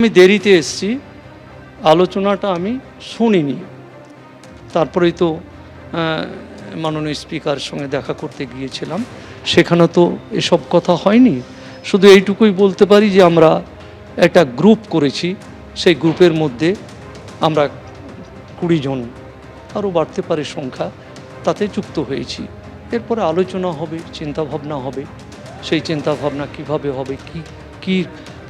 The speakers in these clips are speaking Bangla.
আমি দেরিতে এসেছি, আলোচনাটা আমি শুনিনি। তারপরেই তো মাননীয় স্পিকারের সঙ্গে দেখা করতে গিয়েছিলাম, সেখানে তো এসব কথা হয়নি। শুধু এইটুকুই বলতে পারি যে আমরা একটা গ্রুপ করেছি, সেই গ্রুপের মধ্যে আমরা 20 জন, আরও বাড়তে পারে সংখ্যা, তাতে যুক্ত হয়েছি। এরপরে আলোচনা হবে, চিন্তাভাবনা হবে, সেই চিন্তাভাবনা কিভাবে হবে, কি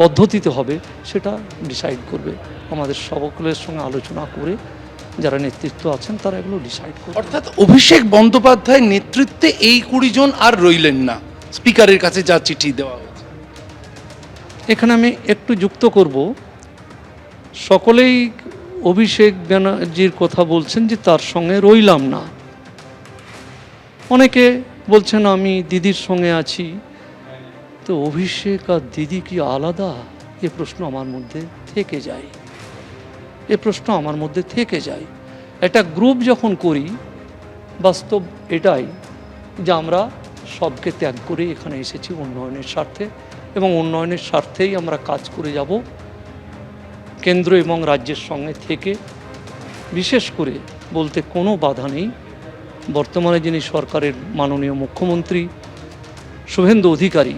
পদ্ধতিতে হবে সেটা ডিসাইড করবে। আমাদের সকলের সঙ্গে আলোচনা করে যারা নেতৃত্ব আছেন তারা এগুলো ডিসাইড করবে। অর্থাৎ অভিষেক বন্দ্যোপাধ্যায়ের নেতৃত্বে এই 20 জন আর রইলেন না, স্পিকারের কাছে যা চিঠি দেওয়া হয়েছে। এখানে আমি একটু যুক্ত করব, সকলেই অভিষেক ব্যানার্জির কথা বলছেন যে তার সঙ্গে রইলাম না। অনেকে বলছেন আমি দিদির সঙ্গে আছি। তো অভিষেক আর দিদি কি আলাদা? এ প্রশ্ন আমার মধ্যে থেকে যায়, একটা গ্রুপ যখন করি, বাস্তব এটাই যে আমরা সবকে ত্যাগ করে এখানে এসেছি উন্নয়নের স্বার্থে, এবং উন্নয়নের স্বার্থেই আমরা কাজ করে যাব। কেন্দ্র এবং রাজ্যের সঙ্গে থেকে, বিশেষ করে বলতে কোনো বাধা নেই, বর্তমানে যিনি সরকারের মাননীয় মুখ্যমন্ত্রী শুভেন্দু অধিকারী,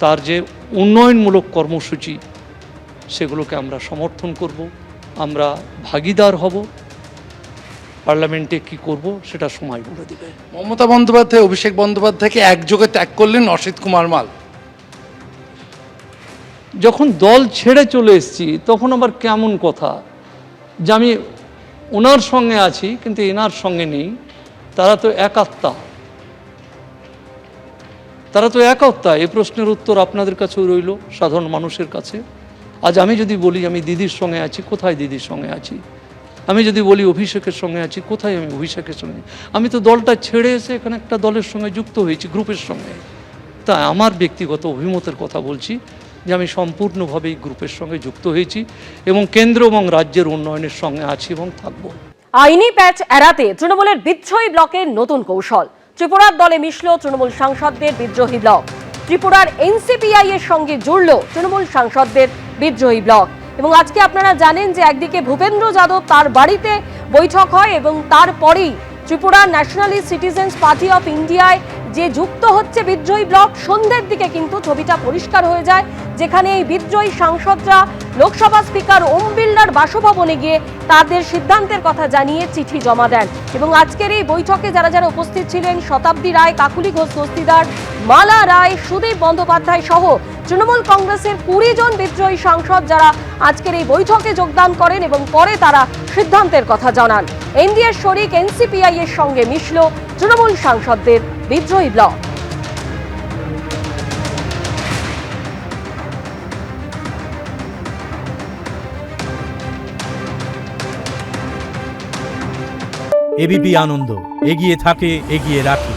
তার যে উন্নয়নমূলক কর্মসূচি সেগুলোকে আমরা সমর্থন করব, আমরা ভাগিদার হব। পার্লামেন্টে কি করব সেটা সময় বলে দেবে। মমতা বন্দ্যোপাধ্যায় অভিষেক বন্দ্যোপাধ্যায়কে একযোগে ত্যাগ করলেন অসিত কুমার মাল। যখন দল ছেড়ে চলে এসেছি তখন আবার কেমন কথা যে আমি ওনার সঙ্গে আছি কিন্তু এনার সঙ্গে নেই। তারা তো একাত্মা। এই প্রশ্নের উত্তর আপনাদের কাছেও রইল, সাধারণ মানুষের কাছে। আজ আমি যদি বলি আমি দিদির সঙ্গে আছি, কোথায় দিদির সঙ্গে আছি? আমি যদি বলি অভিষেকের সঙ্গে আছি, কোথায় আমি অভিষেকের সঙ্গে? আমি তো দলটা ছেড়ে এসে এখানে একটা দলের সঙ্গে যুক্ত হয়েছি, গ্রুপের সঙ্গে। তা আমার ব্যক্তিগত অভিমতের কথা বলছি যে আমি সম্পূর্ণভাবে এই গ্রুপের সঙ্গে যুক্ত হয়েছি এবং কেন্দ্র এবং রাজ্যের উন্নয়নের সঙ্গে আছি এবং থাকবো। আইনি প্যাচ এড়াতে তৃণমূলের বিদ্রোহী ব্লকের নতুন কৌশল। ত্রিপুরার দলে মিশল তৃণমূল সাংসদদের বিদ্রোহী ব্লক। ত্রিপুরার এনসিপিআই এর সঙ্গে জুড়ল তৃণমূল সাংসদদের বিদ্রোহী ব্লক। এবং আজকে আপনারা জানেন যে একদিকে ভূপেন্দ্র যাদব তার বাড়িতে বৈঠক হয় এবং তারপরেই ত্রিপুরার ন্যাশনালিস্ট সিটিজেন্স পার্টি অফ ইন্ডিয়ায় যে যুক্ত হচ্ছে বিদ্রোহী ব্লক, সন্ধ্যের দিকে কিন্তু ছবিটা পরিষ্কার হয়ে যায়, যেখানে এই বিদ্রোহী সাংসদরা লোকসভা স্পিকার ওম বিড়লার বাসভবনে গিয়ে তাদের সিদ্ধান্তের কথা জানিয়ে চিঠি জমা দেন। এবং আজকের এই বৈঠকে যারা যারা উপস্থিত ছিলেন, শতাব্দী রায়, কাকুলি ঘোষ দস্তিদার, মালা রায়, সুদীপ বন্দ্যোপাধ্যায় সহ তৃণমূল কংগ্রেসের 20 জন বিদ্রোহী সাংসদ যারা আজকের এই বৈঠকে যোগদান করেন এবং পরে তারা সিদ্ধান্তের কথা জানান। এনডিএর শরিক এনসিপিআই এর সঙ্গে মিশল তৃণমূল সাংসদদের বিদ্রোহী ব্লক। এবিপি আনন্দ, এগিয়ে থাকে, এগিয়ে রাখে।